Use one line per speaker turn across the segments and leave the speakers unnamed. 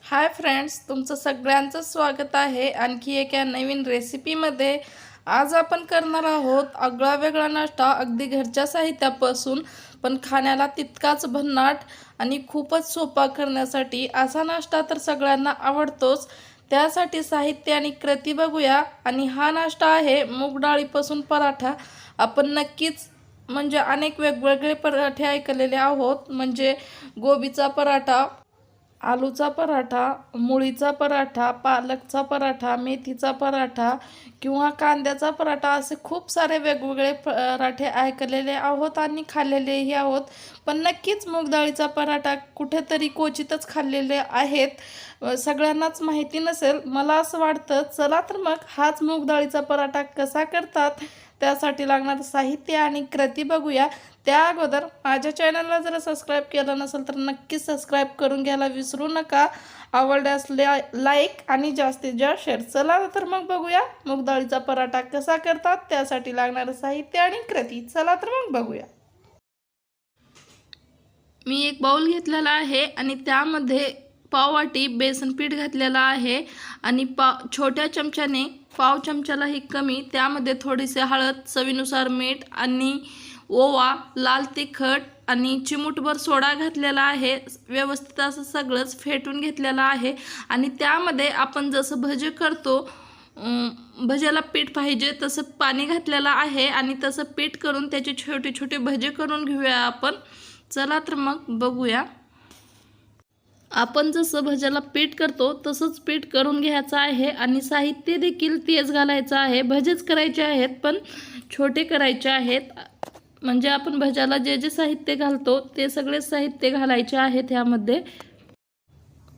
Hi friends, तुमचं सगळ्यांचं स्वागत आहे आणखी एका नवीन रेसिपीमध्ये। आज आपण करणार आहोत आगळा वेगळा नाश्ता, अगदी घरच्या साहित्यापासून, पण खाण्याला तितकाच भन्नाट आणि खूपच सोपा करण्यासाठी। असा नाश्ता तर सगळ्यांना आवडतोच, त्यासाठी साहित्य आणि कृती बघूया। आणि हा नाश्ता आहे मूग डाळीपासून पराठा। आपण नक्कीच म्हणजे अनेक वेगवेगळे पराठे ऐकलेले आहोत, म्हणजे गोबीचा पराठा, आलूचा पराठा, मुळीचा पराठा, पालकचा पराठा, मेथीचा पराठा किंवा कांद्याचा पराठा, असे खूप सारे वेगवेगळे पराठे ऐकलेले आहोत आणि खाल्लेलेही आहोत। पण नक्कीच मूग डाळीचा पराठा कुठेतरी क्वचितच खाल्लेले आहेत, सगळ्यांनाच माहिती नसेल। मला असं वाटतं, चला तर मग हाच मूग डाळीचा पराठा कसा करतात, त्यासाठी लागणारं साहित्य आणि कृती बघूया। त्या अगोदर माझ्या चॅनलला जर सबस्क्राईब केलं नसेल तर नक्कीच सबस्क्राईब करून घ्यायला विसरू नका। आवडल्यास लाईक आणि जास्तीत जास्त शेअर। चला तर मग बघूया मूग डाळीचा पराठा कसा करतात, त्यासाठी लागणारं साहित्य आणि कृती। चला तर मग बघूया। मी एक बाउल घेतलेला आहे आणि त्यामध्ये पाववाटी बेसन पीठ घातलेलं आहे आणि छोट्या चमच्याने पाव चमच्यालाही कमी त्यामध्ये थोडीसे हळद, चवीनुसार मीठ आणि ओवा, लाल तिखट आणि चिमूटभर सोडा घातलेला आहे। व्यवस्थित असं सगळंच फेटून घेतलेलं आहे आणि त्यामध्ये आपण जसं भजे करतो, भज्याला पीठ पाहिजे तसं पाणी घातलेलं आहे आणि तसं पीठ करून त्याचे छोटे छोटे भजे करून घेऊया आपण। चला तर मग बघूया। आपण जसं भज्याला पीठ करतो तसंच पीठ करून घ्यायचं आहे आणि साहित्य देखील तेच घालायचं आहे। भजेच करायचे आहेत पण छोटे करायचे आहेत, म्हणजे आपण भज्याला जे जे साहित्य घालतो ते सगळे साहित्य घालायचे आहेत। ह्यामध्ये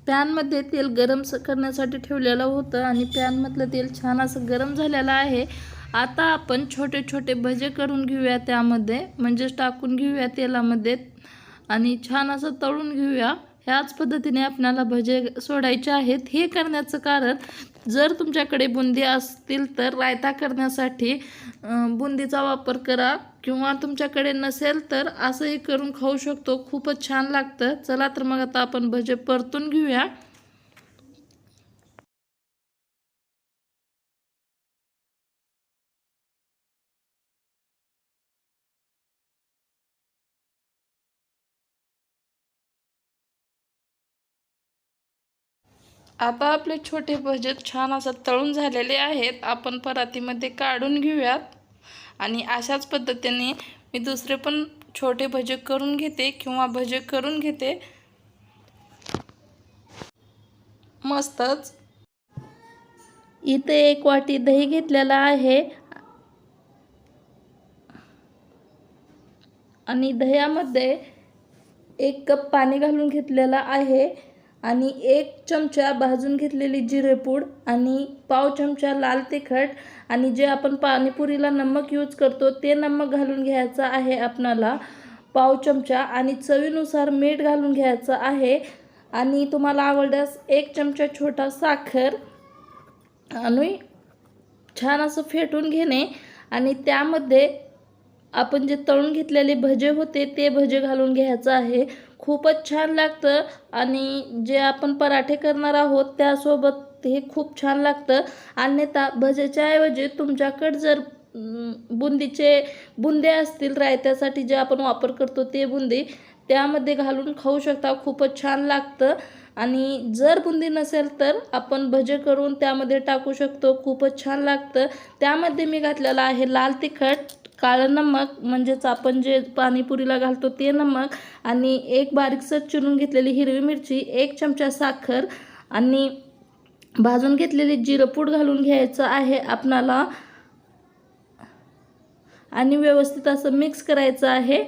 पॅनमध्ये तेल गरम करण्यासाठी ठेवलेलं होतं आणि पॅनमधलं तेल छान असं गरम झालेलं आहे। आता आपण छोटे छोटे भजे करून घेऊया त्यामध्ये, म्हणजेच टाकून घेऊया तेलामध्ये आणि छान असं तळून घेऊया। ह्याच पद्धतीने आपल्याला भजे सोडायचे आहेत। हे करण्याचं कारण, जर तुमच्याकडे बुंदी असतील तर रायता करण्यासाठी बुंदीचा वापर करा, किंवा तुमच्याकडे नसेल तर असंही करून खाऊ शकतो, खूपच छान लागतं। चला तर मग आता आपण भजे परतून घेऊया। आता आपले छोटे भजे छान असं तळून झालेले आहेत, आपण परातीमध्ये काढून घेऊयात। आणि अशाच पद्धतीने मी दुसरे पण छोटे भजे करून घेते किंवा भजे करून घेते। मस्तच इथे एक वाटी दही घेतलेला आहे आणि दह्यामध्ये 1 कप पाणी घालून घेतलेला आहे आणि 1 चमचा भाजून घेतलेली जिरेपूड आणि पाव चमचा लाल तिखट आणि जे आपण पाणीपुरीला नमक यूज करतो ते नमक घालून घ्यायचं आहे आपणाला, पाव चमचा, आणि चवीनुसार मीठ घालून घ्यायचं आहे आणि तुम्हाला आवडल्यास 1 चमचा छोटा साखर आणि छान असं फेटून घेणे आणि त्यामध्ये आपण जे तळून घेतलेले भजे होते ते भजे घालून घ्यायचं आहे। खूपच छान लागतं आणि जे आपण पराठे करणार आहोत त्यासोबत हे खूप छान लागतं। अन्यथा भजेच्या ऐवजी तुमच्याकडे जर बुंदे असतील रायत्यासाठी जे आपण वापर करतो ते बुंदी त्यामध्ये घालून खाऊ शकता, खूपच छान लागतं। आणि जर बुंदी नसेल तर आपण भजे करून त्यामध्ये टाकू शकतो, खूपच छान लागतं। त्यामध्ये मी घातलेलं आहे लाल तिखट, काळं नमक म्हणजेच आपण जे पाणीपुरीला घालतो ते नमक, आणि 1 बारीकसं चिरून घेतलेली हिरवी मिरची, 1 चमचा साखर आणि भाजून घेतलेली जिरेपूड घालून घ्यायचं आहे आपणाला आणि व्यवस्थित असं मिक्स करायचं आहे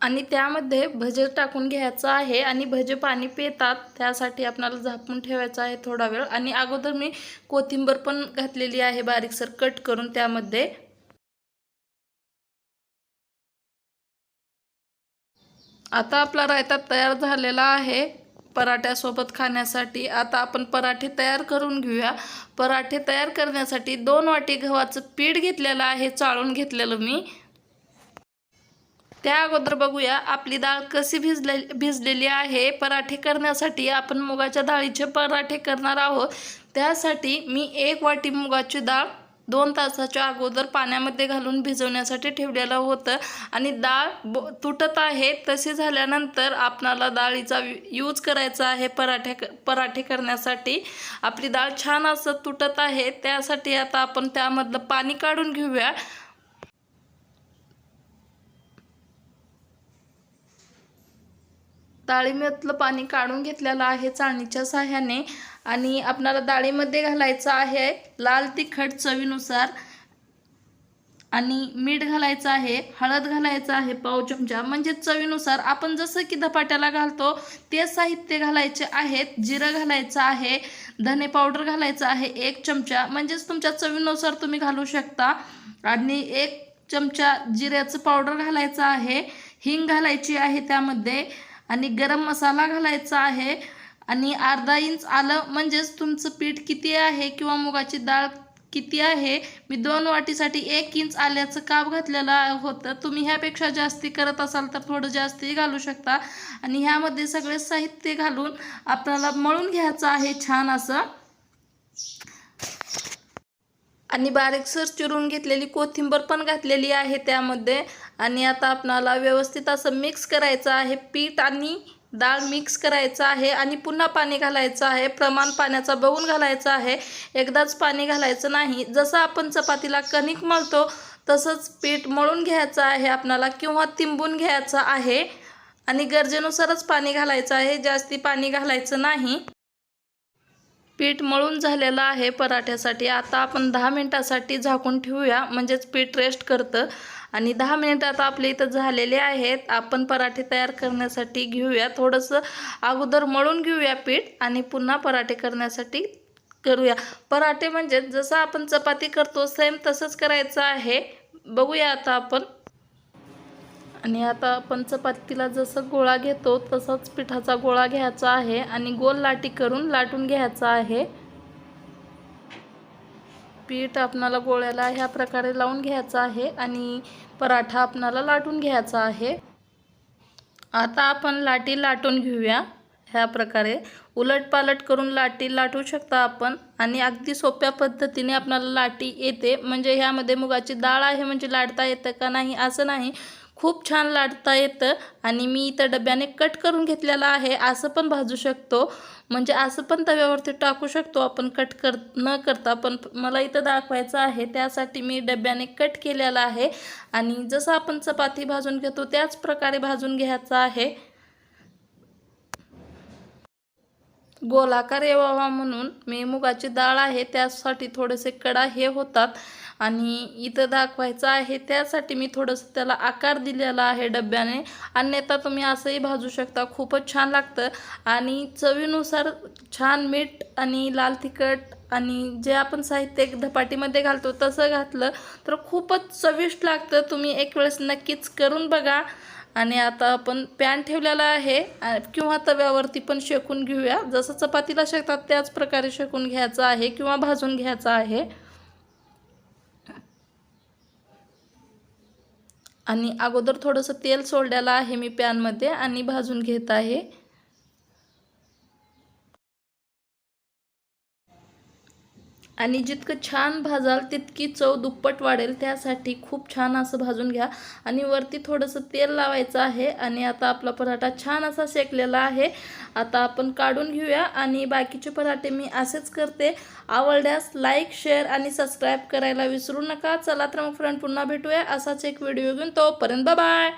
आणि त्यामध्ये भजे टाकून घ्यायचं आहे। आणि भजे पाणी पितात त्यासाठी आपल्याला झाकून ठेवायचं आहे थोडा वेळ। आणि अगोदर मी कोथिंबीर पण घातलेली आहे बारीकसर कट करून त्यामध्ये। आता आपला रायता तयार झालेला आहे पराठ्यासोबत खाण्यासाठी। आता आपण पराठे तयार करून घेऊया। पराठे तयार करण्यासाठी 2 वाटी गव्हाचं पीठ घेतलेलं आहे, चाळून घेतलेलं मी। त्या अगोदर बघूया आपली डाळ कशी भिजलेली आहे। पराठे करण्यासाठी आपण मुगाच्या डाळीचे पराठे करणार आहोत। त्यासाठी मी 1 वाटी मुगाची डाळ 2 तासाच्या अगोदर पाण्यामध्ये घालून भिजवण्यासाठी ठेवलेलं होतं आणि डाळ तुटत आहे। तसे झाल्यानंतर आपल्याला डाळीचा यूज करायचा आहे पराठे करण्यासाठी। आपली डाळ छान असं तुटत आहे, त्यासाठी आता आपण त्यामधलं पाणी काढून घेऊया। डाळीमधलं पाणी काढून घेतलेलं आहे चाळणीच्या सहाय्याने आणि आपल्याला डाळीमध्ये घालायचं आहे लाल तिखट चवीनुसार आणि मीठ घालायचं आहे, हळद घालायचं आहे पाव चमचा, म्हणजे चवीनुसार। आपण जसं की धपाट्याला घालतो ते साहित्य घालायचे आहेत। जिरं घालायचं आहे, धने पावडर घालायचं आहे 1 चमचा, म्हणजेच तुमच्या चवीनुसार तुम्ही घालू शकता। आणि 1 चमचा जिऱ्याचं पावडर घालायचं आहे, हिंग घालायची आहे त्यामध्ये आणि गरम मसाला घालायचा आहे आणि अर्धा इंच आलं, म्हणजेच तुमचं पीठ किती आहे किंवा मुगाची डाळ किती आहे। मी 2 वाटीसाठी 1 इंच आल्याचं काप घातलेलं होतं। तुम्ही ह्यापेक्षा जास्ती करत असाल तर थोडं जास्ती घालू शकता आणि ह्यामध्ये सगळे साहित्य घालून आपल्याला मळून घ्यायचं आहे छान असं। आणि बारीकसर चिरून घेतलेली कोथिंबीर पण घातलेली आहे त्यामध्ये आणि आता आपल्याला व्यवस्थित असं मिक्स करायचं आहे। पीठ आणि डाळ मिक्स करायचं आहे आणि पुन्हा पाणी घालायचं आहे। प्रमाण पाण्याचा बघून घालायचं आहे, एकदाच पाणी घालायचं नाही। जसं आपण चपातीला कणिक मळतो तसंच पीठ मळून घ्यायचं आहे आपल्याला किंवा तिंबून घ्यायचं आहे आणि गरजेनुसारच पाणी घालायचं आहे, जास्ती पाणी घालायचं नाही। पीठ मळून झालेलं आहे पराठ्यासाठी। आता आपण 10 मिनिटासाठी झाकून ठेवूया, म्हणजेच पीठ रेस्ट करतं आणि 10 मिनिटात आपले इथं झालेले आहेत। आपण पराठे तयार करण्यासाठी घेऊया, थोडंसं अगोदर मळून घेऊया पीठ आणि पुन्हा पराठे करण्यासाठी करूया। पराठे म्हणजे जसं आपण चपाती करतो सेम तसंच करायचं आहे। बघूया आता आपण। आणि आता आपण चपातीला जसं गोळा घेतो तसंच पिठाचा गोळा घ्यायचा आहे आणि गोल लाटी करून लाटून घ्यायचा आहे। पीठ आपणाला गोळ्याला ह्या प्रकारे लावून घ्यायचं आहे आणि पराठा आपणाला लाटून घ्यायचा आहे। आता आपण लाटी लाटून घेऊया ह्या प्रकारे, उलटपालट करून लाटी लाटू शकता आपण आणि अगदी सोप्या पद्धतीने आपणाला लाटी येते। म्हणजे ह्यामध्ये मुगाची डाळ आहे म्हणजे लाटता येतं का नाही असं नाही, खूप छान लाटता येतं। आणि मी इथं डब्याने कट करून घेतलेला आहे, असं पण भाजू शकतो, म्हणजे असं पण तव्यावरती टाकू शकतो आपण कट न करता, पण मला इथं दाखवायचं आहे त्यासाठी मी डब्याने कट केलेला आहे। आणि जसं आपण चपाती भाजून घेतो त्याच प्रकारे भाजून घ्यायचं आहे। गोलाकार यावा म्हणून मी मुगाची डाळ आहे त्यासाठी थोडेसे कडा हे होतात आणि इथं दाखवायचं आहे त्यासाठी मी थोडंसं त्याला आकार दिलेला आहे डब्याने। अन्यथा तुम्ही असंही भाजू शकता, खूपच छान लागतं। आणि चवीनुसार छान मीठ आणि लाल तिखट आणि जे आपण साहित्य धपाटीमध्ये घालतो तसं घातलं तर खूपच चविष्ट लागतं। तुम्ही एक वेळेस नक्कीच करून बघा। आणि आता आपण पॅन ठेवलेला आहे किंवा तव्यावरती पण शेकून घेऊया, जसं चपातीला शेकतात त्याच प्रकारे शेकून घ्यायचं आहे किंवा भाजून घ्यायचं आहे। आणि अगोदर थोडंसं तेल सोडलेलं आहे मी पॅनमध्ये आणि भाजून घेत आहे। आणि जितकं छान भाजाल तितकी चव दुप्पट वाढेल, त्यासाठी खूप छान असं भाजून घ्या आणि वरती थोडंसं तेल लावायचं आहे। आणि आता आपला पराठा छान असा शेकलेला आहे, आता आपण काढून घेऊया आणि बाकीचे पराठे मी असेच करते। आवडल्यास लाईक शेअर आणि सबस्क्राईब करायला विसरू नका। चला तर मग फ्रेंड पुन्हा भेटूया असाच एक व्हिडिओ घेऊन, तोपर्यंत बाय बाय।